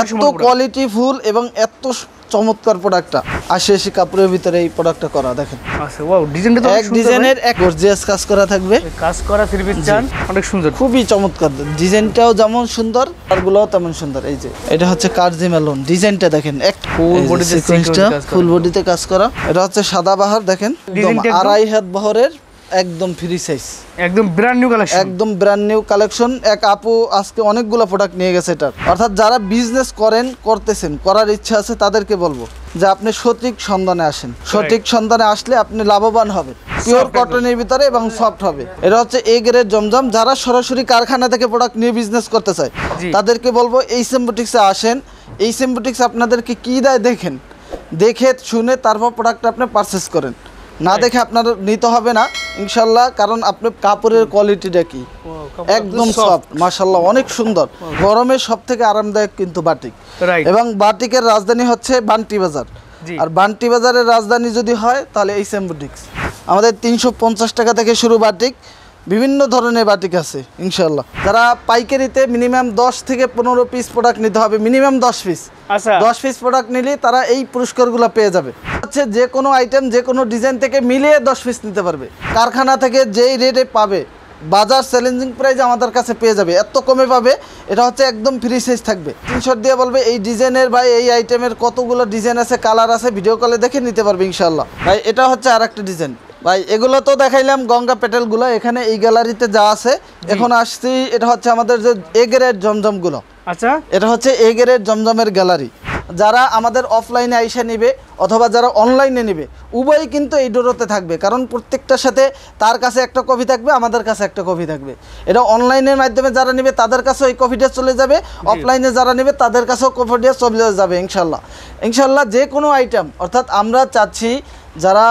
এত quality full এবং এত চমৎকার প্রোডাক্টটা 80 কাপড়ের ভিতরে এই প্রোডাক্টটা করা দেখেন। আচ্ছা ওয়াও, ডিজাইনটা তো এক ডিজাইনের এক গর্জিয়াস কাজ করা থাকবে, কাজ করা থ্রি পিস চান অনেক সুন্দর, খুবই চমৎকার। ডিজাইনটাও যেমন সুন্দর কালারগুলোও তেমন সুন্দর। এই যে এটা হচ্ছে কার্জি মেলন, ডিজাইনটা দেখেন এক ফুল বডিতে সিকোয়েন্সটা ফুল বডিতে কাজ করা। এটা হচ্ছে সাদা বাহার দেখেন, আড়াই হাত বহরের একদম ফ্রি সাইজ, একদম ব্র্যান্ড নিউ কালেকশন, একদম ব্র্যান্ড নিউ কালেকশন। এক আপু আজকে অনেকগুলো প্রোডাক্ট নিয়ে গেছে এটার। অর্থাৎ যারা বিজনেস করতেছেন, করার ইচ্ছা আছে, তাদেরকে বলবো যে আপনি সঠিক সন্ধানে আসেন। সঠিক সন্ধানে আসলে আপনি লাভবান হবেন। পিওর কটনের ভিতরে এবং সফট হবে। এটা হচ্ছে এ গ্রেড জমজম। যারা সরাসরি কারখানা থেকে প্রোডাক্ট নিয়ে বিজনেস করতে চায় তাদেরকে বলবো এইচএম বুটিক্সে আসেন। এইচএম বুটিক্স আপনাদেরকে কি দেয় দেখেন, দেখে শুনে তারপর প্রোডাক্ট আপনি পারচেস করেন। না দেখে আপনার নিতে হবে না ইনশাল্লাহ, কারণ আপনার কাপড়ের কোয়ালিটিটা কি একদম সফট মাশাআল্লাহ, অনেক সুন্দর। গরমে সব থেকে আরামদায়ক কিন্তু বাটিক। এবং বাটিকের রাজধানী হচ্ছে বান্টি বাজার, আর বান্টি বাজারের রাজধানী যদি হয় তাহলে এইচএম বুটিক্স। আমাদের 350 টাকা থেকে শুরু বাটিক, বিভিন্ন ধরনের বাটিক আছে ইনশাল্লাহ। যারা পাইকারিতে মিনিমাম 10 থেকে 15 পিস প্রোডাক্ট নিতে হবে, মিনিমাম 10 পিস। আচ্ছা 10 পিস প্রোডাক্ট নিলে তারা এই পুরস্কারগুলো পেয়ে যাবে। হচ্ছে যে কোনো আইটেম যে কোনো ডিজাইন থেকে মিলিয়ে 10 পিস নিতে পারবে। কারখানা থেকে যেই রেটে পাবে, বাজার চ্যালেঞ্জিং প্রাইস আমাদের কাছে পেয়ে যাবে, এত কমে পাবে। এটা হচ্ছে একদম ফ্রি সাইজ থাকবে। স্ক্রিনশট দিয়ে বলবে এই ডিজাইনের ভাই, এই আইটেমের কতগুলো ডিজাইন আছে, কালার আছে, ভিডিও কলে দেখে নিতে পারবে ইনশাল্লাহ। ভাই এটা হচ্ছে আরেকটা ডিজাইন। ভাই এগুলো তো দেখাইলাম গঙ্গা পেটেলগুলো, এখানে এই গ্যালারিতে যা আছে এখন আসছি। এটা হচ্ছে আমাদের যে এ গ্রেড জমজমগুলো। আচ্ছা এটা হচ্ছে এ গ্রেড জমজমের গ্যালারি। যারা আমাদের অফলাইনে আইসা নিবে অথবা যারা অনলাইনে নিবে, উভয়ই কিন্তু এই ডোরোতে থাকবে। কারণ প্রত্যেকটার সাথে তার কাছে একটা কপি থাকবে, আমাদের কাছে একটা কপি থাকবে। এটা অনলাইনের মাধ্যমে যারা নেবে তাদের কাছেও এই কপিটা চলে যাবে, অফলাইনে যারা নেবে তাদের কাছেও কপিটা চলে যাবে ইনশাল্লাহ। ইনশাল্লাহ যে কোনো আইটেম, অর্থাৎ আমরা চাচ্ছি যারা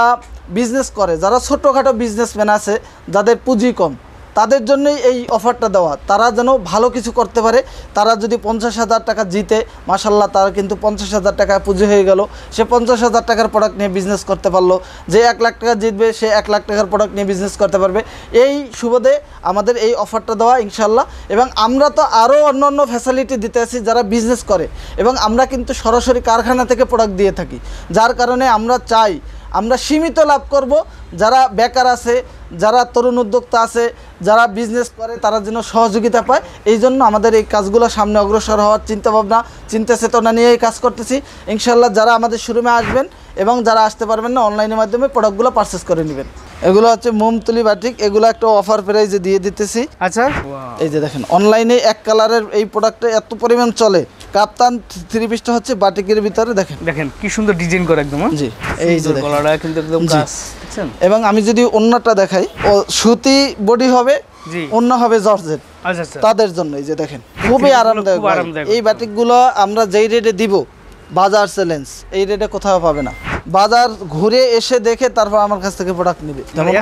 বিজনেস করে, যারা ছোটোখাটো বিজনেসম্যান আছে, যাদের পুঁজি কম, তাদের জন্যই এই অফারটা দেওয়া। তারা যেন ভালো কিছু করতে পারে। তারা যদি 50,000 টাকা জিতে, মাশাল্লাহ, তারা কিন্তু 50,000 টাকা পুঁজি হয়ে গেল। সে 50,000 টাকার প্রোডাক্ট নিয়ে বিজনেস করতে পারলো। যে 1 লাখ টাকা জিতবে সে 1 লাখ টাকার প্রোডাক্ট নিয়ে বিজনেস করতে পারবে। এই সুবাদে আমাদের এই অফারটা দেওয়া ইনশাল্লাহ। এবং আমরা তো আরও অন্য ফ্যাসিলিটি দিতে আছি যারা বিজনেস করে, এবং আমরা কিন্তু সরাসরি কারখানা থেকে প্রোডাক্ট দিয়ে থাকি। যার কারণে আমরা চাই আমরা সীমিত লাভ করব। যারা বেকার আছে, যারা তরুণ উদ্যোক্তা আছে, যারা বিজনেস করে, তারা যেন সহযোগিতা পায়। এই জন্য আমাদের এই কাজগুলো সামনে অগ্রসর হওয়ার চিন্তাভাবনা, চিন্তা চেতনা নিয়ে এই কাজ করতেছি ইনশাল্লাহ। যারা আমাদের শোরুমে আসবেন এবং যারা আসতে পারবেন না, অনলাইনের মাধ্যমে প্রোডাক্টগুলো পারচেস করে নেবেন। এগুলো হচ্ছে মোমতুলি বাটিক, এগুলো একটা অফার প্রাইসে দিয়ে দিতেছি। আচ্ছা এই যে দেখেন, অনলাইনে এক কালারের এই প্রোডাক্টটা এত পরিমাণ চলে। কাপ্তান থ্রি পিসটা হচ্ছে বাটিকের ভিতরে দেখেন, দেখেন কি সুন্দর ডিজাইন করা একদম। জি এই যে গলাটা কিন্তু একদম কাজ, বুঝছেন? এবং আমি যদি ওন্নাটা দেখাই, ও সুতি বডি হবে, ওন্না হবে জর্জেট। আচ্ছা আচ্ছা, তাদের জন্য এই যে দেখেন খুবই আরামদায়ক। এই বাটিকগুলো আমরা যেই রেটে দিব, বাজার চ্যালেঞ্জ, এই রেটে কোথাও পাবে না। বাজার ঘুরে এসে দেখে তারপর আমার কাছ থেকে প্রোডাক্ট নেবে। যেমন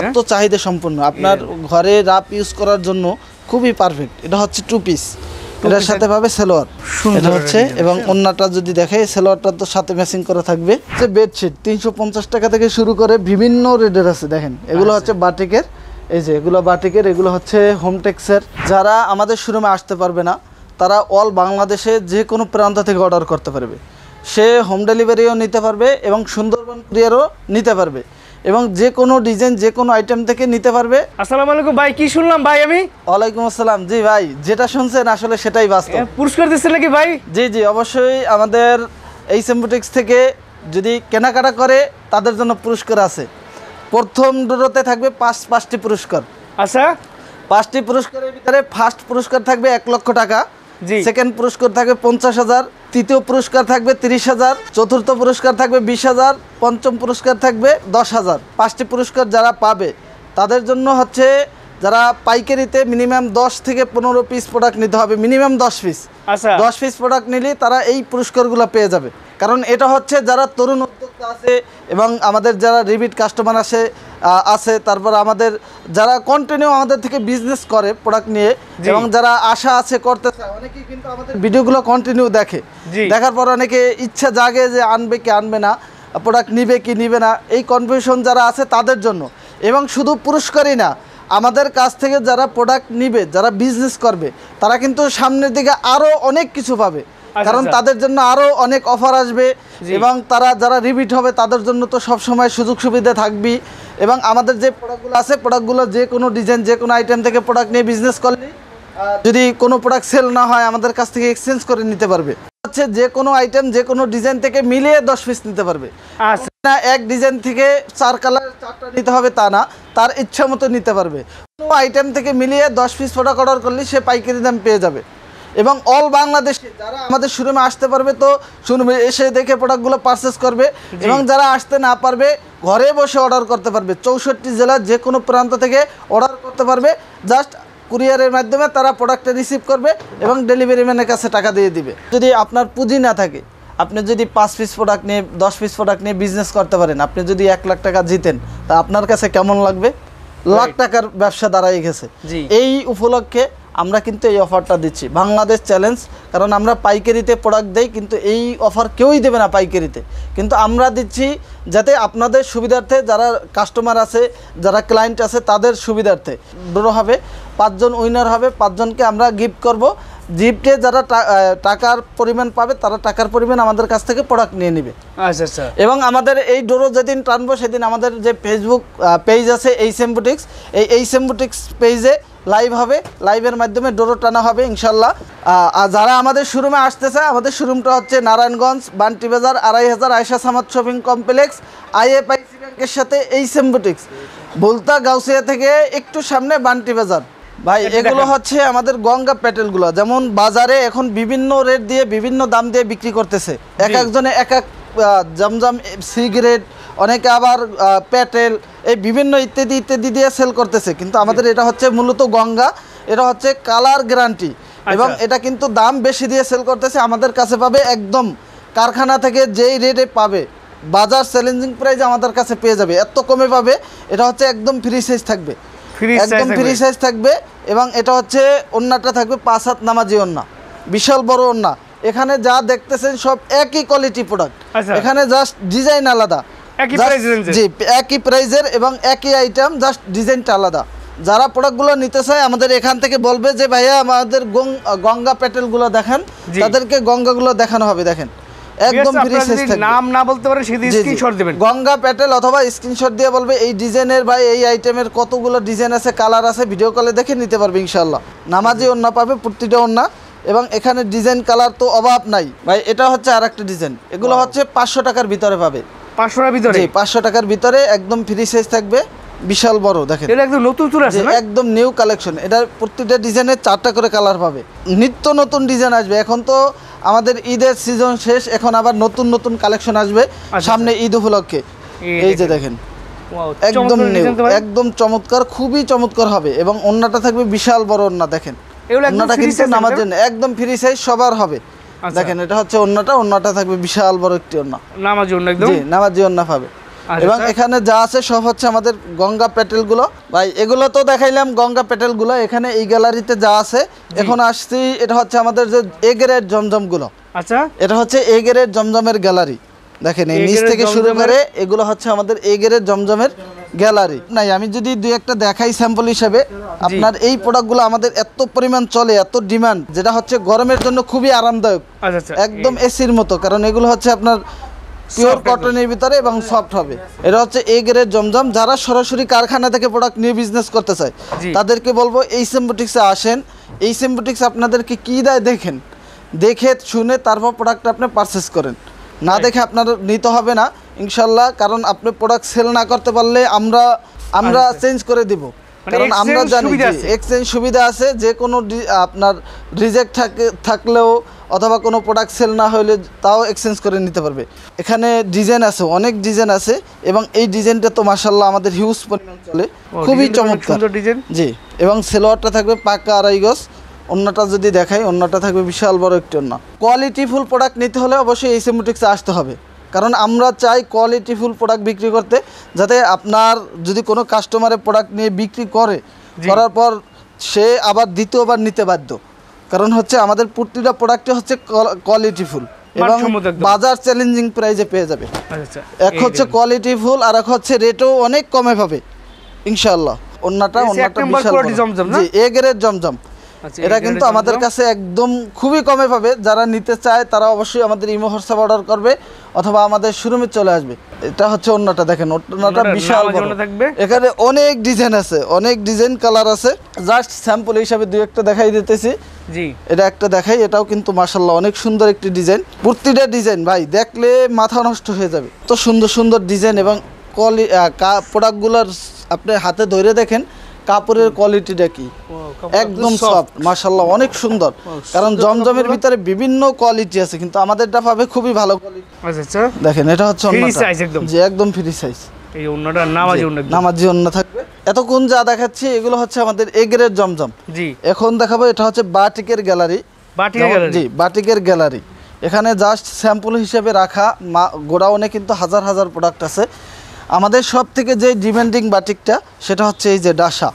এত চাহিদা সম্পূর্ণ, আপনার ঘরে রাপ ইউজ করার জন্য খুবই পারফেক্ট। এটা হচ্ছে 2 পিস, এটার সাথে পাবে সালোয়ার, এটা হচ্ছে। এবং ওন্নাটা যদি দেখে, সালোয়ারটা তো সাথে ম্যাচিং করা থাকবে। যে বেডশিট 350 টাকা থেকে শুরু করে বিভিন্ন রেটের আছে দেখেন। এগুলো হচ্ছে বাটিকের, এই যে এগুলো বাটিকের, এগুলো হচ্ছে হোমটেক্সের। যারা আমাদের শোরুমে আসতে পারবে না, তারা অল বাংলাদেশে যে কোনো প্রান্ত থেকে অর্ডার করতে পারবে। সে হোম ডেলিভারিও নিতে পারবে এবং সুন্দরবন কুরিয়ারও নিতে পারবে, এবং যে কোনো ডিজাইন যে কোনো আইটেম থেকে নিতে পারবে। আসসালামু আলাইকুম ভাই, কি শুনলাম ভাই আমি? ওয়ালাইকুম আসসালাম। জি ভাই, যেটা শুনছেন আসলে সেটাই বাস্তব। পুরস্কার দিচ্ছেন নাকি ভাই? জি জি অবশ্যই। আমাদের এইচএম বুটিক্স থেকে যদি কেনাকাটা করে তাদের জন্য পুরস্কার আছে। প্রথম ডোরোতে থাকবে 5টি পুরস্কার। আচ্ছা, 5টি পুরস্কারের ভিতরে ফার্স্ট পুরস্কার থাকবে 1 লক্ষ টাকা, সেকেন্ড পুরস্কার থাকবে 50,000, তৃতীয় পুরস্কার থাকবে 30,000, চতুর্থ পুরস্কার থাকবে 20,000, পঞ্চম পুরস্কার থাকবে 10,000। 5টি পুরস্কার যারা পাবে তাদের জন্য হচ্ছে যারা পাইকারিতে মিনিমাম 10 থেকে 15 পিস প্রোডাক্ট নিতে হবে, মিনিমাম 10 পিস। আচ্ছা 10 পিস প্রোডাক্ট নিলে তারা এই পুরস্কারগুলো পেয়ে যাবে। কারণ এটা হচ্ছে যারা তরুণ উদ্যোক্তা আছে এবং আমাদের যারা রিপিট কাস্টমার আছে, তারপর আমাদের যারা কন্টিনিউ আমাদের থেকে বিজনেস করে প্রোডাক্ট নিয়ে, এবং যারা আশা আছে করতে চায়, অনেকেই কিন্তু আমাদের ভিডিওগুলো কন্টিনিউ দেখে। দেখার পর অনেকে ইচ্ছা জাগে যে আনবে কি আনবে না, প্রোডাক্ট নিবে কি নিবে না, এই কনফিউশন যারা আছে তাদের জন্য। এবং শুধু পুরস্কারই না, আমাদের কাছ থেকে যারা প্রোডাক্ট নিবে, যারা বিজনেস করবে, তারা কিন্তু সামনের দিকে আরও অনেক কিছু পাবে। কারণ তাদের জন্য আরও অনেক অফার আসবে এবং তারা যারা রিপিট হবে তাদের জন্য তো সব সময় সুযোগ সুবিধা থাকবেই। এবং আমাদের যে প্রোডাক্টগুলো আছে, প্রোডাক্টগুলো যে কোনো ডিজাইন, যে কোনো আইটেম থেকে প্রোডাক্ট নিয়ে বিজনেস করলে যদি কোনো প্রোডাক্ট সেল না হয় আমাদের কাছ থেকে এক্সচেঞ্জ করে নিতে পারবে। হচ্ছে যে কোনো আইটেম যে কোনো ডিজাইন থেকে মিলিয়ে 10 পিস নিতে পারবে। না এক ডিজাইন থেকে 4 কালার 4টা নিতে হবে তা না, তার ইচ্ছা মতো নিতে পারবে। কোনো আইটেম থেকে মিলিয়ে 10 পিস প্রোডাক্ট অর্ডার করলে সে পাইকারি দাম পেয়ে যাবে। এবং অল বাংলাদেশে যারা আমাদের শোরুমে আসতে পারবে তো শোরুমে এসে দেখে প্রোডাক্টগুলো পারচেস করবে, এবং যারা আসতে না পারবে ঘরে বসে অর্ডার করতে পারবে। 64 জেলার যে কোনো প্রান্ত থেকে অর্ডার করতে পারবে। জাস্ট কুরিয়ারের মাধ্যমে তারা প্রোডাক্টটা রিসিভ করবে এবং ডেলিভারি ম্যানের কাছে টাকা দিয়ে দিবে। যদি আপনার পুঁজি না থাকে, আপনি যদি 5 পিস প্রোডাক্ট নিয়ে 10 পিস প্রোডাক্ট নিয়ে বিজনেস করতে পারেন, আপনি যদি 1 লাখ টাকা জিতেন, তা আপনার কাছে কেমন লাগবে? লাখ টাকার ব্যবসা দাঁড়াই গেছে। এই উপলক্ষে আমরা কিন্তু এই অফারটা দিচ্ছি, বাংলাদেশ চ্যালেঞ্জ। কারণ আমরা পাইকারিতে প্রোডাক্ট দেই, কিন্তু এই অফার কেউই দেবে না পাইকারিতে, কিন্তু আমরা দিচ্ছি যাতে আপনাদের সুবিধার্থে, যারা কাস্টমার আছে, যারা ক্লায়েন্ট আছে তাদের সুবিধার্থে। ড্র হবে, 5 জন উইনার হবে, 5 জনকে আমরা গিফট করব। গিফটে যারা টাকার পরিমাণ পাবে তারা টাকার পরিমাণ আমাদের কাছ থেকে প্রোডাক্ট নিয়ে নেবে। আচ্ছা আচ্ছা। এবং আমাদের এই ডোরো যেদিন টানবো সেদিন আমাদের যে ফেসবুক পেজ আছে এইচএম বুটিক্স, এই এইচএম বুটিক্স পেজে লাইভ হবে, লাইভের মাধ্যমে ডোরো টানা হবে ইনশাল্লাহ। আর যারা আমাদের শোরুমে আসতে চায়, আমাদের শোরুমটা হচ্ছে নারায়ণগঞ্জ বান্টি বাজার 2500 Ayesha Samad shopping complex, IFIC ব্যাংকের সাথে এইচএম বুটিক্স, বুলতা গাউসিয়া থেকে একটু সামনে বান্টি বাজার। ভাই এগুলো হচ্ছে আমাদের গঙ্গা প্যাটেলগুলো, যেমন বাজারে এখন বিভিন্ন রেট দিয়ে বিভিন্ন দাম দিয়ে বিক্রি করতেছে। এক একজনে এক এক জমজম, সিগারেট, অনেকে আবার প্যাটেল, এই বিভিন্ন ইত্যাদি ইত্যাদি দিয়ে সেল করতেছে। কিন্তু আমাদের এটা হচ্ছে মূলত গঙ্গা, এটা হচ্ছে কালার গ্যারান্টি, এবং এটা কিন্তু দাম বেশি দিয়ে সেল করতেছে। আমাদের কাছে পাবে একদম কারখানা থেকে যেই রেটে পাবে, বাজার চ্যালেঞ্জিং প্রাইস আমাদের কাছে পেয়ে যাবে, এত কমে পাবে। এটা হচ্ছে একদম ফ্রি সাইজ থাকবে, একদম ফ্রি সাইজ থাকবে। এবং এটা হচ্ছে ওন্নাটা থাকবে 5 হাত নামাজি ওন্না, বিশাল বড় ওন্না। এখানে যা দেখতেছেন সব একই কোয়ালিটি প্রোডাক্ট, এখানে জাস্ট ডিজাইন আলাদা, জি একই প্রাইজের এবং একই আইটেম, জাস্ট ডিজাইনটা আলাদা। যারা প্রোডাক্টগুলো নিতে চায় আমাদের এখান থেকে বলবে যে ভাইয়া আমাদের গঙ্গা প্যাটেলগুলো দেখান, তাদেরকে গঙ্গাগুলো দেখানো হবে। দেখেন একদম ফ্রি সাইজ থাকবে, নাম না বলতে পারে সেটা স্ক্রিনশট দিবেন, গঙ্গা প্যাটেল, অথবা স্ক্রিনশট দিয়ে বলবে এই ডিজাইনের বা এই আইটেমের কতগুলো ডিজাইন আছে, কালার আছে, ভিডিও কলে দেখে নিতে পারবে ইনশাআল্লাহ। নামাজি ওন্না পাবে প্রতিটা ওন্না, এবং এখানে ডিজাইন কালার তো অভাব নাই ভাই। এটা হচ্ছে আরেকটা ডিজাইন, এগুলো হচ্ছে 500 টাকার ভিতরে পাবে, 500 টাকার ভিতরে, জি 500 টাকার ভিতরে একদম ফ্রি সাইজ থাকবে, বিশাল বড়। দেখেন এটা একদম নতুন চলে আসছে না, একদম নিউ কালেকশন। এটা প্রত্যেকটা ডিজাইনের 4টা করে কালার পাবে, নিত্য নতুন ডিজাইন আসবে। এখন তো আমাদের ঈদের সিজন শেষ, এখন আবার নতুন নতুন কালেকশন আসবে সামনে ঈদ উপলক্ষে। এই যে দেখেন একদম নিউ, একদম চমৎকার, খুবই চমৎকার হবে। এবং ওন্নাটা থাকবে বিশাল বড় ওন্না, দেখেন ওন্নাটা কিন্তু নামার জন্য একদম ফ্রি সাইজ সবার হবে। দেখেন এটা হচ্ছে ওন্নাটা, ওন্নাটা থাকবে বিশাল বড় একটি ওন্না, নামাজি ওন্না, একদম জি নামাজি ওন্না পাবে। এবং এখানে যা আছে সব হচ্ছে আমাদের গঙ্গা প্যাটেলগুলো। ভাই এগুলো তো দেখাইলাম গঙ্গা প্যাটেলগুলো, এখানে এই গ্যালারিতে যা আছে এখন আসছি, এটা হচ্ছে আমাদের যে এ গ্রেড জমজমগুলো। আচ্ছা, এটা হচ্ছে এ গ্রেড জমজমের গ্যালারি। দেখেন এই নিচ থেকে শুরু করে এগুলো হচ্ছে আমাদের এ গ্রেড জমজমের গ্যালারি। নাই আমি যদি দুই একটা দেখাই স্যাম্পল হিসেবে, আপনার এই প্রোডাক্টগুলো আমাদের এত পরিমাণ চলে, এত ডিমান্ড, যেটা হচ্ছে গরমের জন্য খুবই আরামদায়ক, একদম এসির মতো। কারণ এগুলো হচ্ছে আপনার পিওর কটনের ভিতরে এবং সফট হবে। এটা হচ্ছে এ গ্রেড জমজম। যারা সরাসরি কারখানা থেকে প্রোডাক্ট নিয়ে বিজনেস করতে চায় তাদেরকে বলবো এইচএম বুটিক্সে আসেন। এইচএম বুটিক্স আপনাদেরকে কী দেয় দেখেন, দেখে শুনে তারপর প্রোডাক্ট আপনি পারচেস করেন, না দেখে আপনার নিতে হবে না ইনশাল্লাহ। কারণ আপনি প্রোডাক্ট সেল না করতে পারলে আমরা চেঞ্জ করে দিব, কারণ আমরা জানি এক্সচেঞ্জ সুবিধা আছে। যে কোনো আপনার রিজেক্ট থাকলেও অথবা কোনো প্রোডাক্ট সেল না হলে তাও এক্সচেঞ্জ করে নিতে পারবে। এখানে ডিজাইন আছে, অনেক ডিজাইন আছে, এবং এই ডিজাইনটা তো মাশাআল্লাহ আমাদের হিউজ পরিমাণ চলে, খুবই চমৎকার ডিজাইন। জি, এবং সেলোয়ারটা থাকবে পাকা 2.5 গজ। ওন্নাটা যদি দেখাই, ওন্নাটা থাকবে বিশাল বড় একটি ওন্না। কোয়ালিটিফুল প্রোডাক্ট নিতে হলে অবশ্যই এইচএম বুটিক্সে আসতে হবে, কারণ আমরা চাই কোয়ালিটিফুল প্রোডাক্ট বিক্রি করতে, যাতে আপনার যদি কোনো কাস্টমারের প্রোডাক্ট নিয়ে বিক্রি করার পর সে আবার দ্বিতীয়বার নিতে বাধ্য। কারণ হচ্ছে আমাদের প্রতিটা প্রোডাক্টে হচ্ছে কোয়ালিটিফুল এবং বাজার চ্যালেঞ্জিং প্রাইসে পেয়ে যাবে। এক হচ্ছে কোয়ালিটিফুল, আর এক হচ্ছে রেটও অনেক কমে পাবে ইনশাআল্লাহ। ওন্নাটা এই যে এক নাম্বার বিশাল কোয়ালিটি বড়। জমজম না? জি এ গ্রেড জমজম। আচ্ছা, এটা এই কিন্তু গ্রেডের আমাদের জমজম। কাছে একদম খুবই কমে পাবে। যারা নিতে চায় তারা অবশ্যই আমাদের ইমো হোয়াটসঅ্যাপ অর্ডার করবে অথবা আমাদের শোরুমে চলে আসবে। এটা হচ্ছে ওন্নাটা, দেখেন ওন্নাটা ওন্নাটার বিশাল নামাজি বড়। ওন্না থাকবে। এখানে অনেক ডিজাইন আছে, অনেক ডিজাইন কালার আছে। জাস্ট স্যাম্পল হিসাবে দুই একটা দেখাই দিতেছি। জি এটা একটা দেখাই, এটাও কিন্তু মাশাআল্লাহ অনেক সুন্দর একটি ডিজাইন। প্রতিটা ডিজাইন ভাই দেখলে মাথা নষ্ট হয়ে যাবে, তো সুন্দর সুন্দর ডিজাইন। এবং প্রোডাক্টগুলোর আপনি হাতে ধরে দেখেন কাপড়ের কোয়ালিটিটা কি, একদম সফট মাশাআল্লাহ অনেক সুন্দর। কারণ জমজমের ভিতরে বিভিন্ন কোয়ালিটি আছে, কিন্তু আমাদেরটা পাবে খুবই ভালো কোয়ালিটি। আচ্ছা আচ্ছা, দেখেন এটা হচ্ছে ফ্রি ওন্নাটা। সাইজ একদম। জি একদম ফ্রি সাইজ। এই ওন্নাটা নামাজি ওন্না একদম। নামাজি ওন্না থাকবে। এতক্ষণ যা দেখাচ্ছি এগুলো হচ্ছে আমাদের এ গ্রেড জমজম। জি এখন দেখাবো এটা হচ্ছে বাটিকের গ্যালারি। বাটিকের গ্যালারি। জি বাটিকের গ্যালারি। এখানে জাস্ট স্যাম্পল হিসেবে রাখা, গোডাউনে কিন্তু হাজার হাজার প্রোডাক্ট আছে। আমাদের সব থেকে যে ডিমান্ডিং বাটিকটা সেটা হচ্ছে এই যে ডাসা।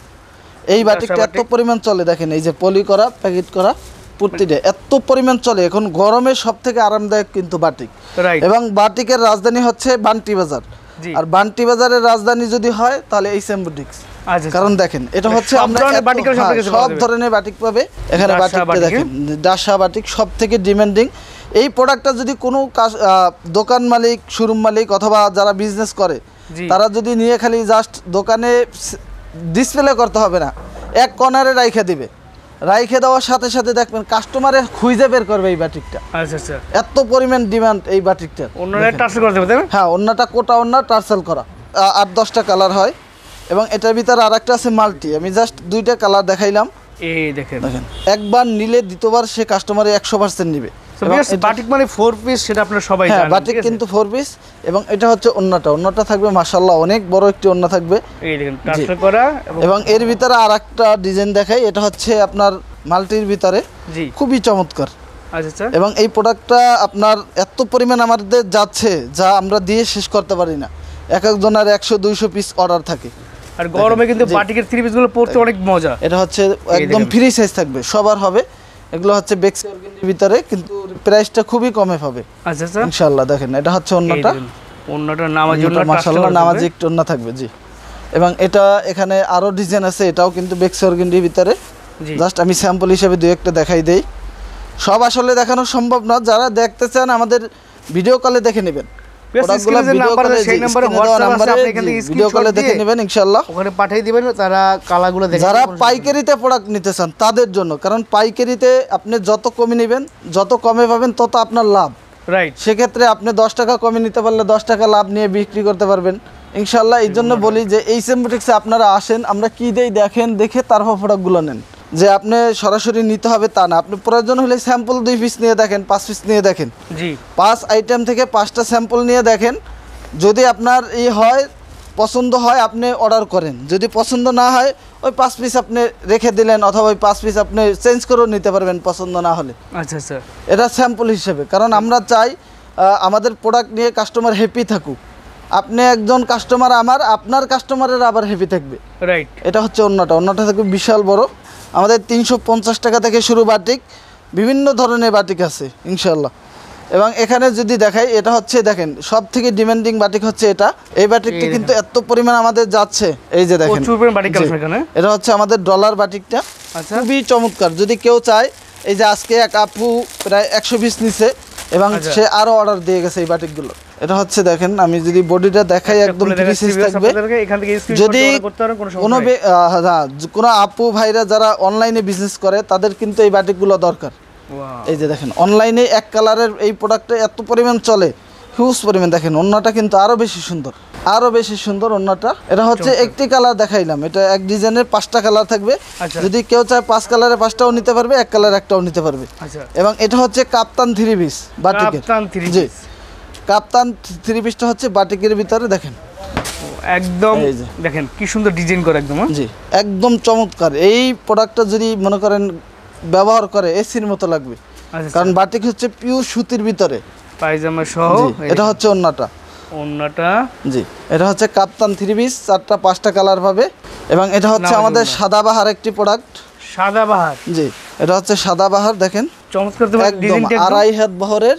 এই বাটিকটা এত পরিমাণ চলে, দেখেন এই যে পলি করা, প্যাকেট করা, প্রতিটা এত পরিমাণ চলে। এখন গরমে সব থেকে আরামদায়ক কিন্তু বাটিক। রাইট। এবং বাটিকের রাজধানী হচ্ছে বান্টি বাজার। জি। আর বান্টি বাজারের রাজধানী যদি হয় তাহলে এই বুটিক্স। আচ্ছা কারণ দেখেন এটা হচ্ছে সব আমরা ধরনের বাটিকের সব থেকে সব ধরনের বাটিক পাবে এখানে। ডাসা বাটিকটা বাটিক, দেখেন ডাসা বাটিক সব থেকে ডিমান্ডিং। এই প্রোডাক্টটা যদি কোনো দোকান মালিক, শোরুম মালিক অথবা যারা বিজনেস করে জি। তারা যদি নিয়ে খালি জাস্ট দোকানে ডিসপ্লে করতে হবে না, এক কর্নারে রাইখে দিবে। রাইখে দেওয়ার সাথে সাথে দেখবেন কাস্টমারে খুঁজে বের করবে এই বাটিকটা। আচ্ছা আচ্ছা, এত পরিমাণ ডিমান্ড এই বাটিকটা। ওন্নাটা টার্সেল করতে হবে তাই না? হ্যাঁ ওন্নাটা কোটা ওন্না টার্সেল করা, 8-10টা কালার হয়। এবং এটার ভিতরে আরেকটা আছে মাল্টি। আমি জাস্ট দুইটা কালার দেখাইলাম। এই দেখেন দেখেন একবার নিলে দ্বিতীয়বার সে কাস্টমারে 100% নিবে। So, viewers, বাটিক মানে 4 পিস, সেটা আপনারা সবাই হ্যাঁ জানেন। বাটিক ঠিক আছে? কিন্তু 4 পিস। এবং এটা হচ্ছে ওন্নাটা থাকবে মাশাআল্লাহ অনেক বড় একটি ওন্না থাকবে। এই দেখেন টার্সেল করা এবং এর ভিতরে আরেকটা ডিজাইন দেখাই, এটা হচ্ছে আপনার মাল্টির ভিতরে, জি খুবই চমৎকার। আচ্ছা আচ্ছা, এবং এই প্রোডাক্টটা আপনার এত পরিমাণ আমাদের যাচ্ছে যা আমরা দিয়ে শেষ করতে পারি না। এক একজনের 100-200 পিস অর্ডার থাকে। আর গরমে কিন্তু জি। বাটিকের 3 পিস গুলো পড়তে অনেক মজা। এটা হচ্ছে একদম দেখেন। ফ্রি সাইজ থাকবে, সবার হবে। এগুলো হচ্ছে বেক্স অর্গানির ভিতরে, কিন্তু প্রাইসটা খুবই কমে পাবে আচ্ছা আচ্ছা, ইনশাআল্লাহ। দেখেন এটা হচ্ছে এই ওন্নাটা। দেখেন, ওন্নাটা নামাজি ওন্না মাশাআল্লাহ নামাজি একটু ওন্না থাকবে। জি। এবং এটা এখানে আরো ডিজাইন আছে, এটাও কিন্তু বেক্স অর্গানির ভিতরে। জি জাস্ট আমি স্যাম্পল হিসেবে দুই একটা দেখাই দেই। সব আসলে দেখানো সম্ভব না, যারা দেখতে চান আমাদের ভিডিও কলে দেখে নেবেন। প্রোডাক্টগুলো ভিডিও কলে সেই নম্বরে WhatsApp আছে, আপনি এখান থেকে ভিডিও কলে দেখে নেবেন ইনশাআল্লাহ। ওখানে পাঠিয়ে দিবেন, তারা কালারগুলো দেখে যারা পাইকারিতে প্রোডাক্ট নিতে চান তাদের জন্য, কারণ পাইকারিতে আপনি যত কমে নেবেন, যত কমে পাবেন তত আপনার লাভ। রাইট। সেক্ষেত্রে আপনি 10 টাকা কমে নিতে পারলে 10 টাকা লাভ নিয়ে বিক্রি করতে পারবেন ইনশাআল্লাহ। এই জন্য বলি যে এই বুটিক্সে আপনারা আসেন, আমরা কি দেই দেখেন, দেখে তারপর প্রোডাক্টগুলো নেন। যে আপনি সরাসরি নিতে হবে তা না, আপনি প্রয়োজন হলে স্যাম্পল 2 পিস নিয়ে দেখেন, 5 পিস নিয়ে দেখেন। জি 5 আইটেম থেকে 5টা স্যাম্পল নিয়ে দেখেন। যদি আপনার হয় পছন্দ হয় আপনি অর্ডার করেন, যদি পছন্দ না হয় ওই 5 পিস আপনি রেখে দিলেন, অথবা ওই 5 পিস আপনি চেঞ্জ করেও নিতে পারবেন পছন্দ না হলে। আচ্ছা আচ্ছা, এটা স্যাম্পল হিসেবে, কারণ আমরা চাই আমাদের প্রোডাক্ট নিয়ে কাস্টমার হ্যাপি থাকুক। আপনি একজন কাস্টমার, আপনার কাস্টমারের আবার হ্যাপি থাকবে। রাইট। এটা হচ্ছে ওন্নাটা থাকবে বিশাল বড়। আমাদের 350 টাকা থেকে শুরু বাটিক, বিভিন্ন ধরনের বাটিক আছে ইনশাআল্লাহ। এবং এখানে যদি দেখাই, এটা হচ্ছে দেখেন সব থেকে ডিমান্ডিং বাটিক হচ্ছে এটা। এই বাটিকটা কিন্তু এত পরিমাণ আমাদের যাচ্ছে, এই যে দেখেন প্রচুর পরিমাণ বাটিক জি। কালেকশন এখানে। এটা হচ্ছে আমাদের ডলার বাটিকটা, আচ্ছা। খুবই চমৎকার। যদি কেউ চায়, এই যে আজকে এক আপু প্রায় 100 পিস নিছে এবং আচ্ছা। সে আরো অর্ডার দিয়ে গেছে এই বাটিকগুলো। এটা হচ্ছে দেখেন, আমি যদি বডিটা দেখাই একদম ফ্রি সাইজ থাকবে। এখান থেকে যদি করতে পারেন, কোনো কোনো সমস্যা নাই। কোনো আপু ভাইরা যারা অনলাইনে বিজনেস করে তাদের কিন্তু এই বাটিকগুলো দরকার। Wow. এই যে দেখেন অনলাইনে এক কালারের এই প্রোডাক্টটা এত পরিমাণ চলে, হিউজ পরিমাণ। দেখেন ওন্নাটা কিন্তু আরো বেশি সুন্দর ওন্নাটা। এটা হচ্ছে একটি কালার দেখাইলাম, এটা এক ডিজাইনের 5টা কালার থাকবে। আচ্ছা। যদি কেউ চায় 5 কালারে 5টাও নিতে পারবে, এক কালার একটাও নিতে পারবে। আচ্ছা, এবং এটা হচ্ছে কাপ্তান 3 পিস বাটিকের। কাপ্তান 3 জি পিস। কাপ্তান 3 পিসটা হচ্ছে বাটিকের ভিতরে দেখেন একদম এই যে। দেখেন কি সুন্দর ডিজাইন করে একদম। হ্যাঁ? জি একদম চমৎকার। এই প্রোডাক্টটা যদি মনে করেন ব্যবহার করে এসির মতো লাগবে, আচ্ছা, কারণ বাটিক হচ্ছে পিওর সুতির ভিতরে। পায়জামা সহ জি, এটা হচ্ছে ওন্নাটা। ওন্নাটা জি এটা হচ্ছে কাপ্তান 3 পিস, 4টা 5টা কালার পাবে। এবং এটা হচ্ছে নামাজি আমাদের ওন্না। সাদাবাহার একটি প্রোডাক্ট। সাদাবাহার। জি এটা হচ্ছে সাদাবাহার, দেখেন চমৎকার তোমার একদম ডিজাইনটা, 2.5 হাত বহরের,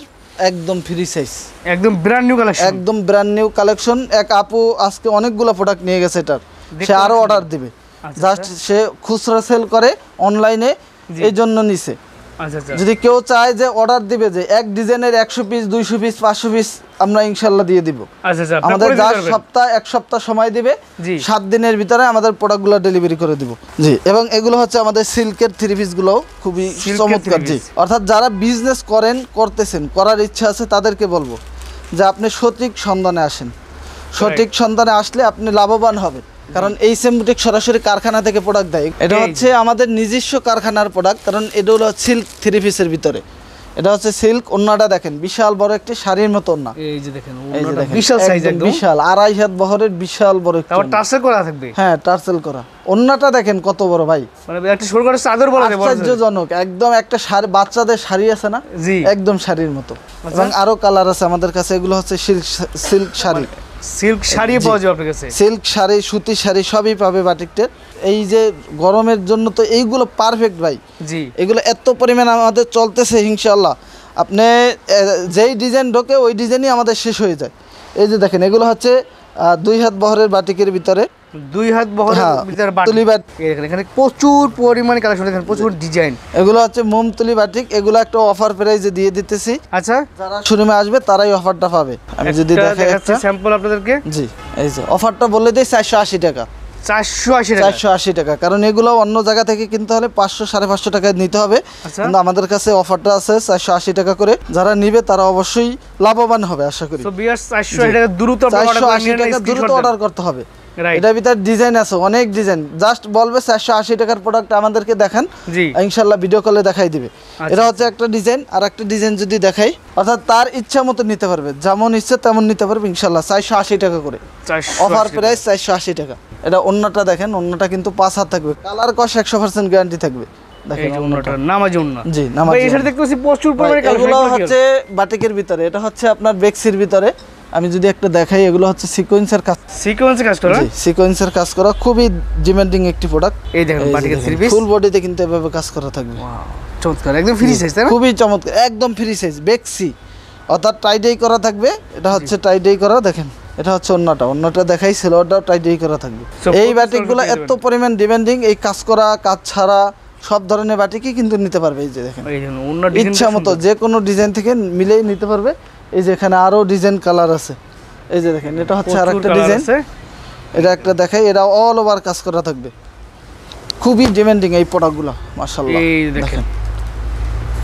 একদম ফ্রি সাইজ, একদম ব্র্যান্ড নিউ কালেকশন। একদম ব্র্যান্ড নিউ কালেকশন। এক আপু আজকে অনেকগুলো প্রোডাক্ট নিয়ে গেছে এটার, সে দেখতে আরো পাচ্ছি। অর্ডার দিবে। আচ্ছা, জাস্ট সে খুচরা সেল করে অনলাইনে, জি। এই জন্য নিছে। আচ্ছা আচ্ছা যদি কেউ চায় যে অর্ডার দিবে যে এক ডিজাইনের 100 পিস 200 পিস 500 পিস আমরা ইনশাল্লাহ দিয়ে দিব। আচ্ছা আচ্ছা আপনারা আমাদের করে দিতে জাস্ট পারবেন। এক সপ্তাহ সময় দিবে, জি 7 দিনের ভিতরে আমাদের প্রোডাক্টগুলো ডেলিভারি করে দিব। জি, এবং এগুলো হচ্ছে আমাদের সিল্কের থ্রি পিসগুলো খুবই সিল্কের চমৎকার। three জি, piece। অর্থাৎ যারা বিজনেস করতেছেন, করার ইচ্ছা আছে, তাদেরকে বলবো যে আপনি সঠিক সন্ধানে আসেন। সঠিক সন্ধানে আসলে আপনি লাভবান হবেন, কারণ এই সেম বুটিক সরাসরি কারখানা থেকে প্রোডাক্ট দেয়। এটা এই হচ্ছে আমাদের নিজস্ব কারখানার প্রোডাক্ট, কারণ এটা হলো সিল্ক থ্রি পিসের ভিতরে। এটা হচ্ছে সিল্ক। ওন্নাটা দেখেন বিশাল বড় একটি শাড়ির মতো ওন্না। এই যে দেখেন এই যে ওড়নাটা দেখেন বিশাল সাইজ একদম একদম বিশাল 2.5 হাত বহরের বিশাল বড় একটি তারপর ওড়না। টার্সেল করা থাকবে হ্যাঁ, টার্সেল করা। ওন্নাটা দেখেন কত বড় ভাই, মানে একটা সরু করে চাদর বলা যায় বড় চাদর। আশ্চর্যজনক। একদম একটা শাড়ি, বাচ্চাদের শাড়ি আছে না, জি একদম শাড়ির মতো। এবং আরো কালার আছে আমাদের কাছে। এগুলো হচ্ছে সিল্ক শাড়ি, সিল্ক শাড়ি জি। পাওয়া যাবে আপনার কাছে। সিল্ক শাড়ি, সুতি শাড়ি সবই পাবে বাটিকটের। এই যে গরমের জন্য তো এইগুলো পারফেক্ট ভাই। জি এগুলো এত পরিমাণ আমাদের চলতেছে ইনশাল্লাহ। আপনি যেই ডিজাইন ঢোকে ওই ডিজাইনই আমাদের শেষ হয়ে যায়। এই যে দেখেন এগুলো হচ্ছে 2 হাত বহরের বাটিকের ভিতরে। 2 হাত বহরের হ্যাঁ, ভিতরে তুলি বাটি। এই দেখেন এখানে প্রচুর পরিমাণে কালেকশন, দেখেন প্রচুর ডিজাইন। এগুলো হচ্ছে মোমতুলি বাটিক। এগুলো একটা অফার প্রাইসে দিয়ে দিতেছি। আচ্ছা যারা শোরুমে আসবে তারাই অফারটা পাবে। আমি যদি একটা দেখাই দেখাচ্ছি একটা, স্যাম্পল আপনাদেরকে। জি এই যে অফারটা বলে দিই 480 টাকা। 480 টাকা। 480 টাকা, কারণ এগুলো অন্য জায়গা থেকে কিনতে হলে 500 550 টাকায় নিতে হবে। আচ্ছা। কিন্তু আমাদের কাছে অফারটা আছে 480 টাকা করে। যারা নিবে তারা অবশ্যই লাভবান হবে আশা করি। তো বিয়ার 480 টাকা দ্রুত আপনারা অর্ডার করে 480 নিয়ে টাকা দ্রুত অর্ডার করতে হবে। রাইট এটার ভিতর ডিজাইন আছে, অনেক ডিজাইন। জাস্ট বলবে 480 টাকার প্রোডাক্ট আমাদেরকে দেখান, জি ইনশাল্লাহ ভিডিও কলে দেখাই দিবে। আচ্ছা। এটা হচ্ছে একটা ডিজাইন। আর একটা ডিজাইন যদি দেখাই, অর্থাৎ তার ইচ্ছা মতো নিতে পারবে, যেমন ইচ্ছে তেমন নিতে পারবে ইনশাল্লাহ। 480 টাকা করে 480 অফার প্রাইস, 480 টাকা। এটা ওন্নাটা দেখেন, ওন্নাটা কিন্তু 5 হাত থাকবে, কালার কস 100% গ্যারান্টি থাকবে। এই দেখেন যে ওন্নাটা। ওন্নাটা নামাজি ওন্না। জি, ভাই নামাজি এখানে দেখতে পাচ্ছি প্রচুর পরিমাণে ওন্না। এগুলো কালেকশন হচ্ছে বাটিকের ভিতরে, এটা হচ্ছে আপনার বেক্সির ভিতরে। আমি যদি একটা দেখাই, এগুলো হচ্ছে সিকোয়েন্সের কাজ। সিকোয়েন্সে কাজ করা। জি, সিকোয়েন্সের কাজ করা, খুবই ডিমান্ডিং একটি প্রোডাক্ট। এই দেখেন বাটিকের থ্রি পিস। ফুল বডিতে কিন্তু এভাবে কাজ করা থাকবে। চমৎকার একদম ফ্রি সাইজ তাই না? খুবই চমৎকার, একদম ফ্রি সাইজ বেক্সি, অর্থাৎ টাইডাই করা থাকবে। এটা হচ্ছে টাইডাই করা। দেখেন এটা হচ্ছে ওন্নাটা দেখাই, সেলোয়ারটাও টাইডাই করা থাকবে। So, এই প্রচুর বাটিকগুলো দিয়ে এত পরিমাণ ডিমান্ডিং, এই কাজ করা কাজ ছাড়া সব ধরনের বাটিকই কিন্তু নিতে পারবে। এই যে দেখেন এই দেখুন ওন্না ডিজাইন ইচ্ছা মতো যে কোনো ডিজাইন থেকে মিলেই নিতে পারবে। এই যে এখানে আরো ডিজাইন কালার আছে। এই যে দেখেন এটা হচ্ছে আরেকটা ডিজাইন। এটা একটা দেখাই, এটা অল ওভার কাজ করা থাকবে। খুবই ডিমান্ডিং এই প্রোডাক্টগুলো মাশাআল্লাহ। এই দেখেন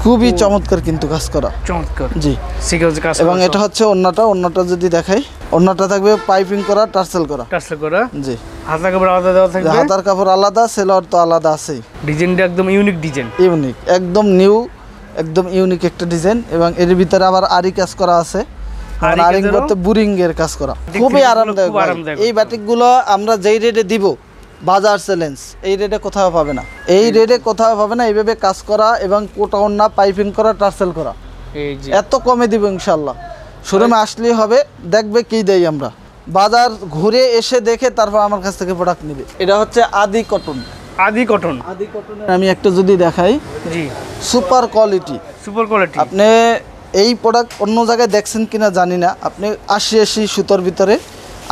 খুবই চমৎকার কিন্তু কাজ করা। চমৎকার জি, সিকোয়েন্সে কাজ এবং এটা হচ্ছে ওন্নাটা যদি দেখাই, ওন্নাটা থাকবে পাইপিং করা, টার্সেল করা। টার্সেল করা। জি, হাতা কাপড় আলাদা দেওয়া থাকবে। হাতার কাপড় আলাদা, সেলোয়ার তো আলাদা আছেই। ডিজাইনটা একদম ইউনিক ডিজাইন। ইউনিক, একদম নিউ, একদম ইউনিক একটা ডিজাইন। এবং এর ভিতরে আবার আরি কাজ করা আছে। আরি আরিং কাজেরও? করতে বুরিং এর কাজ করা, দেখতে খুবই কিন্তু আরামদায়ক খুব ভাই। আরামদায়ক। এই বাটিকগুলো আমরা যেই রেটে দিব, বাজার চ্যালেঞ্জ, এই রেটে কোথাও পাবে না। এই রেটে কোথাও পাবে না। এইভাবে কাজ করা এবং কোটা ওন্না, পাইপিং করা, টার্সেল করা, এই যে এত কমে দিব ইনশাল্লাহ। শোরুমে আসলেই হবে, দেখবে কি দেই আমরা। বাজার ঘুরে এসে দেখে তারপর আমার কাছ থেকে প্রোডাক্ট নেবে। এটা হচ্ছে আদি কটন। আদি কটন। আদি কটনের আমি একটা যদি দেখাই, জি সুপার কোয়ালিটি। Super quality. আপনি এই প্রোডাক্ট অন্য জায়গায় দেখছেন কিনা জানি না। আপনি 80 সুতোর ভিতরে,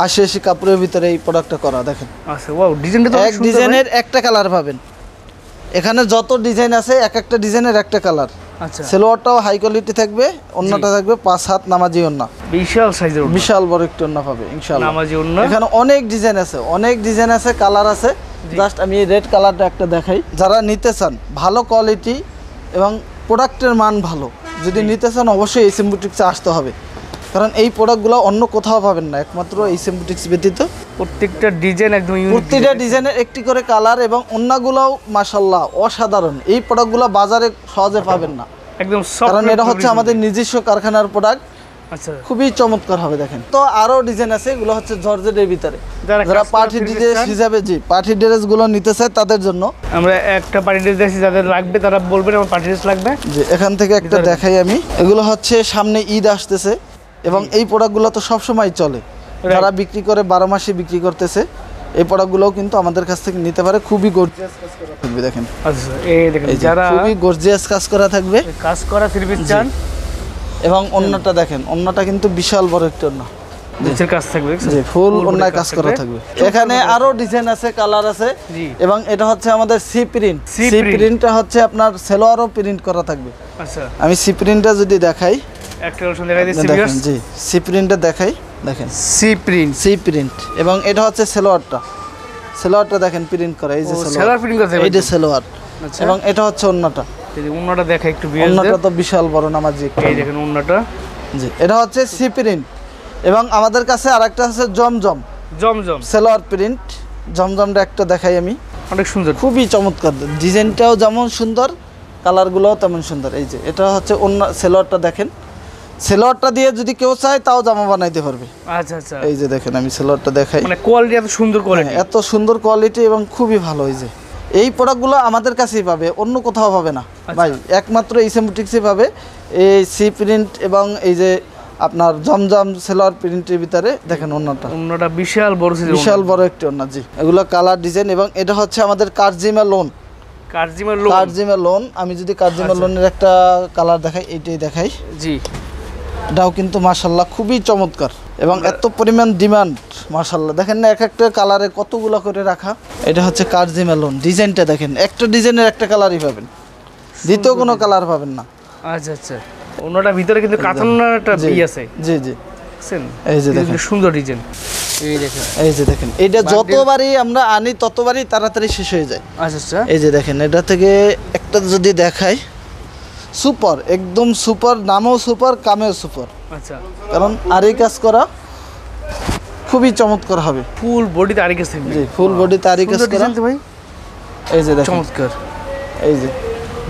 80 কাপড়ের ভিতরে এই প্রোডাক্টটা করা। দেখেন আচ্ছা ওয়াও ডিজাইনটা তো এক ডিজাইনের একটা কালার পাবেন। এখানে যত ডিজাইন আছে এক একটা ডিজাইনের একটা কালার। আচ্ছা সেলোয়ারটাও হাই কোয়ালিটি থাকবে, ওন্নাটা থাকবে 5 হাত নামাজি ওন্না, বিশাল সাইজের ওন্না। বিশাল বড় একটা ওন্না পাবে ইনশাআল্লাহ। নামাজি ওন্না। এখানে অনেক ডিজাইন আছে, অনেক ডিজাইন আছে, কালার আছে। জাস্ট আমি এই রেড কালারটা একটা দেখাই। যারা নিতে চান ভালো কোয়ালিটি এবং প্রোডাক্টের মান ভালো, যদি নিতে চান অবশ্যই এইচএম বুটিক্সে আসতে হবে, কারণ এই প্রোডাক্টগুলো অন্য কোথাও পাবেন না, একমাত্র এইচএম বুটিক্স ব্যতীত। প্রত্যেকটা ডিজাইন একদম ইউনিক। প্রতিটা ডিজাইনের একটি করে কালার এবং অন্যগুলোও মাশাআল্লাহ অসাধারণ। এই প্রোডাক্টগুলো বাজারে সহজে পাবেন না, একদম সফট। কারণ এটা হচ্ছে আমাদের নিজস্ব কারখানার প্রোডাক্ট। আচ্ছা খুবই চমৎকার হবে। দেখেন তো আরো ডিজাইন আছে, এগুলো হচ্ছে জর্জেটের ভিতরে। যারা যারা কাজ করা পার্টি ফ্রি ড্রেস চান। হিসাবে, জি পার্টি ড্রেসগুলো নিতে চায় তাদের জন্য। আমরা একটা পার্টি ড্রেস দেখছি, যাদের লাগবে তারা বলবেন আমার পার্টি ড্রেস লাগবে। যে এখান থেকে একটা ভিতরে। দেখাই আমি। এগুলো হচ্ছে সামনে ঈদ আসতেছে এবং এই প্রোডাক্টগুলো তো সবসময় চলে। যারা বিক্রি করে 12 মাসে বিক্রি করতেছে, এই প্রোডাক্টগুলোও কিন্তু আমাদের কাছ থেকে নিতে পারে। খুবই গর্জিয়াস কাজ করা থাকবে। দেখেন আচ্ছা এই দেখেন এই যে যারা খুবই গর্জিয়াস কাজ করা থাকবে। কাজ করা থ্রি পিস চান। এবং ওন্নাটা দেখেন, ওন্নাটা কিন্তু বিশাল বড় একটা ওন্না। নিচের কাজ থাকবে জি ফুল অন্যায় কাজ করা থাকবে। এখানে আরো ডিজাইন আছে, কালার আছে। জি। এবং এটা হচ্ছে আমাদের সি প্রিন্ট। সি সি প্রিন্টটা হচ্ছে আপনার সেলোয়ারও প্রিন্ট করা থাকবে। আচ্ছা আমি সি প্রিন্টটা যদি দেখাই, একটা কালেকশন দেখাই দিচ্ছি দেখেন ভিউয়ার্স। জি সি প্রিন্টটা দেখাই, দেখেন সি প্রিন্ট। C print. এবং এটা হচ্ছে সেলোয়ারটা, সেলোয়ারটা দেখেন প্রিন্ট করা, এই যে সেলার সেলোয়ার, প্রিন্ট করতে এই যে সেলোয়ার। আচ্ছা। এবং এটা হচ্ছে ওন্নাটা। এই যে ওন্নাটা দেখাই একটু ভিউয়ার্স। ওন্নাটা তো বিশাল বড় নামাজি। এই দেখেন ওন্নাটা। জি এটা হচ্ছে সি প্রিন্ট। এবং আমাদের কাছে আরেকটা আছে জমজম, জমজম সেলোয়ার প্রিন্ট। জমজমটা একটা দেখাই আমি, অনেক সুন্দর। খুবই চমৎকার, ডিজাইনটাও যেমন সুন্দর, কালারগুলোও তেমন সুন্দর। এই যে এটা হচ্ছে অন্য সেলোয়ারটা দেখেন, সেলোয়ারটা দিয়ে যদি কেউ চায় তাও জামা বানাইতে পারবে। আচ্ছা আচ্ছা, এই যে দেখেন আমি সেলোয়ারটা দেখাই, মানে কোয়ালিটি এত সুন্দর কোয়ালিটি। হ্যাঁ, এত সুন্দর কোয়ালিটি এবং খুবই ভালো। এই যে এই প্রোডাক্টগুলো আমাদের কাছেই পাবে, অন্য কোথাও পাবে না ভাই, একমাত্র ইসএম বুটিক্সে পাবে। এই সি প্রিন্ট এবং এই যে আপনার জমজম সেলোয়ার প্রিন্টের ভিতরে দেখেন ওন্নাটা, ওন্নাটা বিশাল বড় সাইজের। বিশাল বড় একটি ওন্না। জি এগুলো কালার ডিজাইন। এবং এটা হচ্ছে আমাদের কারজিমা লোন, কারজিমা লোন। কারজিমা লোন। আমি যদি কারজিমা লোনের একটা কালার দেখাই, এইটাই দেখাই। জি এটাও কিন্তু মাশাল্লাহ খুবই চমৎকার এবং এত পরিমাণ ডিমান্ড মাশাল্লাহ। দেখেন না এক একটা কালারে কতগুলো করে রাখা। এটা হচ্ছে কারজিমা লোন। ডিজাইনটা দেখেন, একটা ডিজাইনের একটা কালারই পাবেন, দ্বিতীয় কোনো কালার পাবেন না। আচ্ছা আচ্ছা, ওন্নাটা ভিতরে কিন্তু কাতানোর একটা বি আছে। জি জি দেখছেন, এই যে দেখেন, সুন্দর ডিজাইন। এই দেখেন, এই যে দেখেন, এটা যতবারই আমরা আনি ততবারই তাড়াতাড়ি শেষ হয়ে যায়। আচ্ছা আচ্ছা, এই যে দেখেন, এটা থেকে একটা যদি দেখাই, সুপার, একদম সুপার, নামও সুপার, কামেও সুপার। আচ্ছা, কারণ আরই কাজ করা খুবই চমৎকার হবে। ফুল বডিতে আরি কাজ থাকবে। জি ফুল বডিতে আরই কাজ করা। ভাই এই যে দেখেন চমৎকার এই যে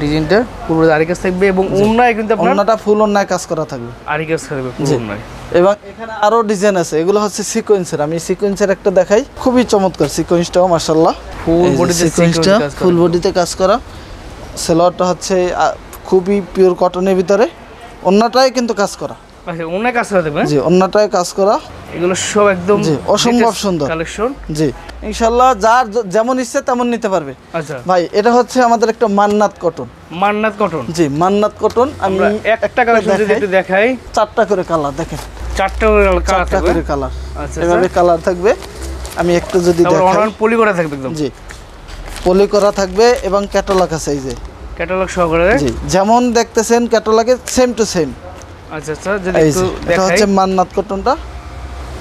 ডিজাইনটা, পুরো আরি কাজ থাকবে এবং ওন্নায় কিন্তু আপনার ওন্নাটা ফুল ওন্নায় কাজ করা থাকবে, আরি কাজ থাকবে পুরো জি। ওন্নায়। এবং এখানে আরো ডিজাইন আছে, এগুলো হচ্ছে সিকোয়েন্সের। আমি সিকোয়েন্সের একটা দেখাই, খুবই চমৎকার সিকোয়েন্সটাও মাশাআল্লাহ। ফুল বডিতে সিকোয়েন্সটা ফুল বডিতে কাজ করা। সেলোয়ারটা হচ্ছে খুবই পিওর কটনের ভিতরে, ওন্নাটাই কিন্তু কাজ করা। আচ্ছা, ওন্নায় কাজ করা থাকবে। জি ওন্নাটাই কাজ করা। এগুলো সব একদম জি অসম্ভব সুন্দর কালেকশন। জি ইনশাআল্লাহ যার যেমন ইচ্ছে তেমন নিতে পারবে। আচ্ছা ভাই এটা হচ্ছে আমাদের একটা মান্নাত কটন। মান্নাত কটন। জি মান্নাত কটন। আমি আমরা একটা কালেকশন যদি একটু দেখাই, চারটা করে কালার দেখেন, চারটা করে কালার চারটা থাকবে। করে কালার, আচ্ছা, এভাবে কালার থাকবে। আমি একটু যদি তারপর দেখাই, অনলাইন পলি করা থাকবে একদম। জি পলি করা থাকবে এবং ক্যাটালগ আছে। এই যে ক্যাটালগ সহকারে। জি যেমন দেখতেছেন ক্যাটালগে সেম টু সেম। আচ্ছা আচ্ছা, যদি এই একটু যে এটা দেখাই। হচ্ছে মান্নাত কটনটা,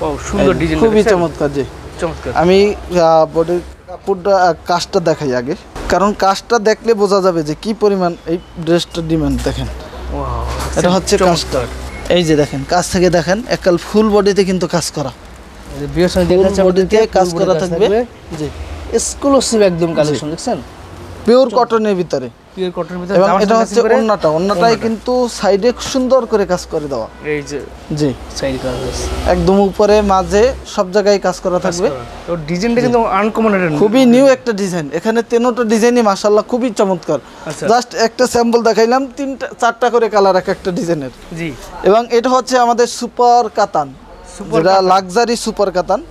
ও সুন্দর ডিজাইন, খুবই চমৎকার। জি চমৎকার। আমি বডির কাপড়টা কাজটা দেখাই আগে, কারণ কাজটা দেখলে বোঝা যাবে যে কি পরিমাণ এই ড্রেসটার ডিমান্ড। দেখেন ওয়াও, এটা হচ্ছে কাজটা। এই যে দেখেন কাজ থেকে দেখেন, একাল ফুল বডিতে কিন্তু কাজ করা, বডিতে কাজ করা থাকবে। জি এক্সক্লুসিভ একদম কালেকশন দেখছেন, পিওর কটনের ভিতরে। পিওর কটনের ভিতরে। এবং এটা হচ্ছে ওন্নাটা, ওন্নাটাই কিন্তু সাইডে সুন্দর করে কাজ করে দেওয়া। এই যে জি সাইড কাজ আছে একদম উপরে মাঝে সব জায়গায় কাজ করা থাকবে। তো ডিজাইনটা কিন্তু আনকমন, এটা খুবই নিউ একটা ডিজাইন। এখানে তিনটা ডিজাইনই মাশাআল্লাহ খুবই চমৎকার। আচ্ছা। জাস্ট একটা স্যাম্পল দেখাইলাম, তিনটা চারটা করে কালার এক একটা ডিজাইনের। জি এবং এটা হচ্ছে আমাদের সুপার কাতান, সুপার যেটা লাক্সারি সুপার কাতান,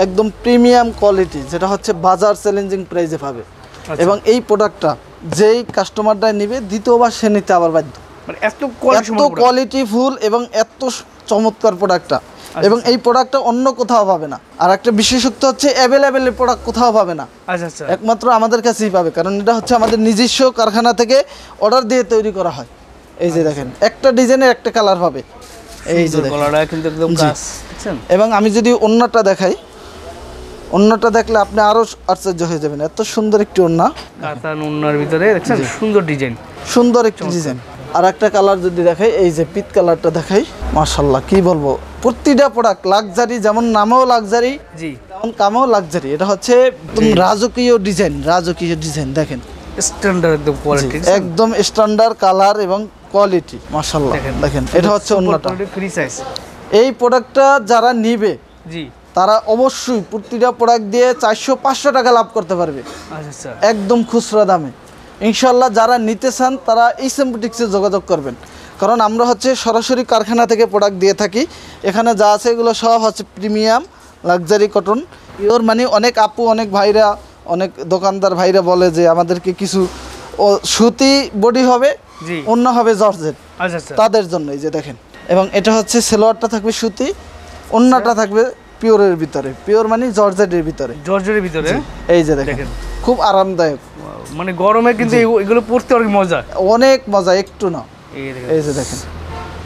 একদম প্রিমিয়াম কোয়ালিটি, যেটা হচ্ছে বাজার চ্যালেঞ্জিং প্রাইসে পাবে। এবং এই প্রোডাক্টটা যেই কাস্টমারটা নেবে দ্বিতীয়বার সে নিতে আবার বাধ্য, মানে এত কোয়ালিটি, এত কোয়ালিটি ফুল এবং এত চমৎকার প্রোডাক্টটা। এবং এই প্রোডাক্টটা অন্য কোথাও পাবে না। আর একটা বিশেষত্ব হচ্ছে অ্যাভেলেবেল প্রোডাক্ট কোথাও পাবে না, আচ্ছা আচ্ছা, একমাত্র আমাদের কাছেই পাবে, কারণ এটা হচ্ছে আমাদের নিজস্ব কারখানা থেকে অর্ডার দিয়ে তৈরি করা হয়। এই যে দেখেন একটা ডিজাইনের একটা কালার পাবে। এই যে দেখেন গলাটা কিন্তু একদম জি। কাজ দেখছেন। এবং আমি যদি ওন্নাটা দেখাই, ওন্নাটা দেখলে আপনি আরো আশ্চর্য হয়ে যাবেন, এত সুন্দর একটি ওন্না, কাতান ওন্নার ভিতরে দেখছেন সুন্দর ডিজাইন, সুন্দর একটি ডিজাইন। আর একটা কালার যদি দেখাই, এই যে পিত কালারটা দেখাই, মাশাআল্লাহ কি বলবো, প্রতিটা প্রোডাক্ট লাক্সারি, যেমন নামেও লাক্সারি জি তেমন কামেও লাক্সারি। এটা হচ্ছে একদম রাজকীয় ডিজাইন, রাজকীয় ডিজাইন দেখেন, স্ট্যান্ডার্ড একদম কোয়ালিটি, একদম স্ট্যান্ডার্ড কালার এবং কোয়ালিটি মাশাআল্লাহ। দেখেন এটা হচ্ছে ওন্নাটা। Free size. এই প্রোডাক্টটা যারা নিবে জি তারা অবশ্যই প্রতিটা প্রোডাক্ট দিয়ে 400-500 টাকা লাভ করতে পারবে আচ্ছা আচ্ছা, একদম খুচরা দামে। ইনশাল্লাহ যারা নিতে চান তারা এইচএম বুটিক্সে যোগাযোগ করবেন, কারণ আমরা হচ্ছে সরাসরি কারখানা থেকে প্রোডাক্ট দিয়ে থাকি। এখানে যা আছে এগুলো সব হচ্ছে প্রিমিয়াম লাক্সারি কটন পিওর। মানে অনেক আপু, অনেক ভাইরা, অনেক দোকানদার ভাইরা বলে যে আমাদেরকে কিছু সুতি বডি হবে, জি অন্য হবে জর্জেট, আচ্ছা আচ্ছা, তাদের জন্য। এই যে দেখেন, এবং এটা হচ্ছে সেলোয়ারটা থাকবে সুতি, ওন্নাটা থাকবে পিওরের ভিতরে, পিওর মানে জর্জেটের ভিতরে, জর্জেটের ভিতরে। এই যে দেখেন খুব আরামদায়ক, মানে গরমে কিন্তু এগুলো পরতে অনেক মজা, অনেক মজা, একটু না। এই যে দেখেন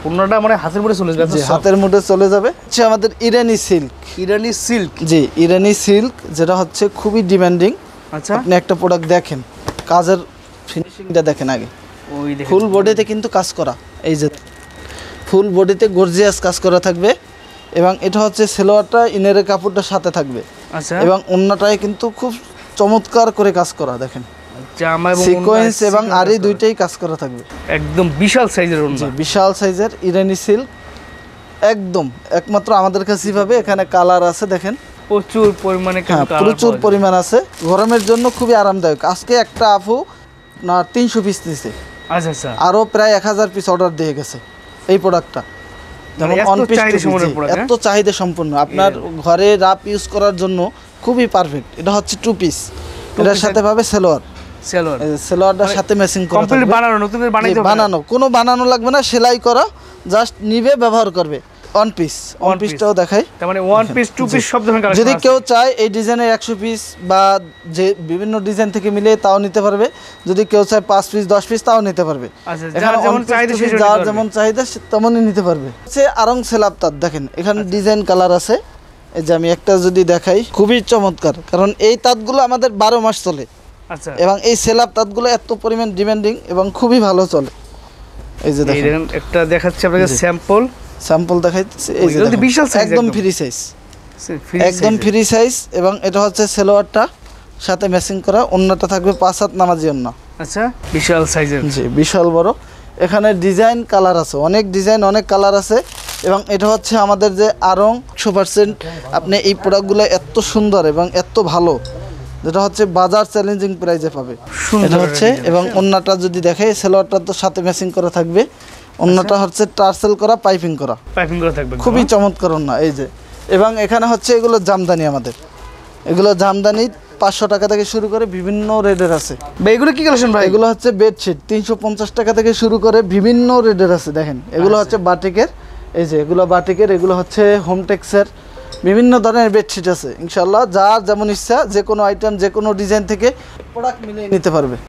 পণ্যটা মানে হাতের মধ্যে চলে যাবে, হাতের মধ্যে চলে যাবে। হচ্ছে আমাদের ইরানি সিল্ক। ইরানি সিল্ক, জি ইরানি সিল্ক, যেটা হচ্ছে খুবই ডিমান্ডিং। আচ্ছা, আপনি একটা প্রোডাক্ট দেখেন, কাজের ফিনিশিংটা দেখেন আগে। ওই দেখেন ফুল বডিতে কিন্তু কাজ করা, এই যে ফুল বডিতে গর্জিয়াস কাজ করা থাকবে। এবং এটা হচ্ছে সেলোয়ারটা ইনারের কাপড়টা সাথে থাকবে। আচ্ছা, এবং ওন্নাটায় কিন্তু খুব চমৎকার করে কাজ করা, দেখেন জামা এবং সিকোয়েন্স এবং আরি দুইটাই কাজ করা থাকবে। একদম বিশাল সাইজের ওন্না, জি বিশাল সাইজের ইরানি সিল্ক, একদম একমাত্র আমাদের কাছেই পাবে। এখানে কালার আছে দেখেন, প্রচুর পরিমাণে, হ্যাঁ প্রচুর পরিমাণ আছে। গরমের জন্য খুবই আরামদায়ক। আজকে একটা আপু না 300 পিস নিছে, আচ্ছা আচ্ছা, আরও প্রায় 1000 পিস অর্ডার দিয়ে গেছে এই প্রোডাক্টটা। যেমন এত অন পিস চাহিদা সম্পন্ন product, এত চাহিদা সম্পন্ন, আপনার ঘরে রাপ ইউজ করার জন্য খুবই পারফেক্ট। এটা হচ্ছে 2 পিস, এটার সাথে পাবে সেলোয়ার, সেলোয়ার সেলোয়ারটার সাথে ম্যাচিং করা কমপ্লিট থাকবে। বানানো, নতুন করে বানাইতে হবে না? বানানো, কোনো বানানো লাগবে না, সেলাই করা, জাস্ট নিবে ব্যবহার করবে। ওয়ান পিস, ওয়ান পিসটাও দেখাই। তার মানে ওয়ান পিস টু পিস সব ধরনের কালেকশন যদি কেউ চায় এই ডিজাইনের 100 পিস বা যে বিভিন্ন ডিজাইন থেকে মিলে তাও নিতে পারবে। যদি কেউ চায় 5 পিস 10 পিস তাও নিতে পারবে। আচ্ছা, এখানে যার যেমন চাহিদা সে যার যেমন চাহিদা সে তেমনই নিতে পারবে। হচ্ছে আরং সেলাপ তাঁত, দেখেন এখানে ডিজাইন কালার আছে। এই যে আমি একটা যদি দেখাই, খুবই চমৎকার, কারণ এই তাঁতগুলো আমাদের 12 মাস চলে। আচ্ছা, এবং এই সেলাপ তাঁতগুলো এত পরিমাণ ডিমান্ডিং এবং খুবই ভালো চলে। এই যে দেখেন একটা দেখাচ্ছি আপনাকে স্যাম্পল, স্যাম্পল দেখাইতেছি। এই যে এগুলো তো দেখেন, বিশাল size একদম একদম। ফ্রি সাইজ, একদম ফ্রি সাইজ। এবং এটা হচ্ছে সেলোয়ারটা সাথে ম্যাচিং করা, ওন্নাটা থাকবে 5 হাত নামাজি ওন্না। আচ্ছা, বিশাল সাইজের, জি বিশাল বড়। এখানে ডিজাইন কালার আছে, অনেক ডিজাইন অনেক কালার আছে। এবং এটা হচ্ছে আমাদের যে আরং 100%। আপনি এই প্রোডাক্টগুলো এত সুন্দর এবং এত ভালো, যেটা হচ্ছে বাজার চ্যালেঞ্জিং প্রাইসে পাবে। এটা হচ্ছে, এবং ওন্নাটা যদি দেখে, সেলোয়ারটা তো সাথে ম্যাচিং করা থাকবে। ওন্নাটা হচ্ছে টার্সেল করা, পাইপিং করা, পাইপিং করা থাকবে, খুবই চমৎকার ওন্না। এই যে, এবং এখানে হচ্ছে এগুলো জামদানি, আমাদের এগুলো জামদানি 500 টাকা থেকে শুরু করে বিভিন্ন রেটের আছে। ভাই এগুলো কি কালেকশন ভাই? এগুলো হচ্ছে বেডশিট 350 টাকা থেকে শুরু করে বিভিন্ন রেটের আছে। দেখেন এগুলো হচ্ছে বাটিকের, এই যে এগুলো বাটিকের, এগুলো হচ্ছে হোমটেক্সের, বিভিন্ন ধরনের বেডশিট আছে। ইনশাল্লাহ যার যেমন ইচ্ছা, যে কোনো আইটেম যে কোনো ডিজাইন থেকে প্রোডাক্ট মিলিয়ে নিতে পারবে।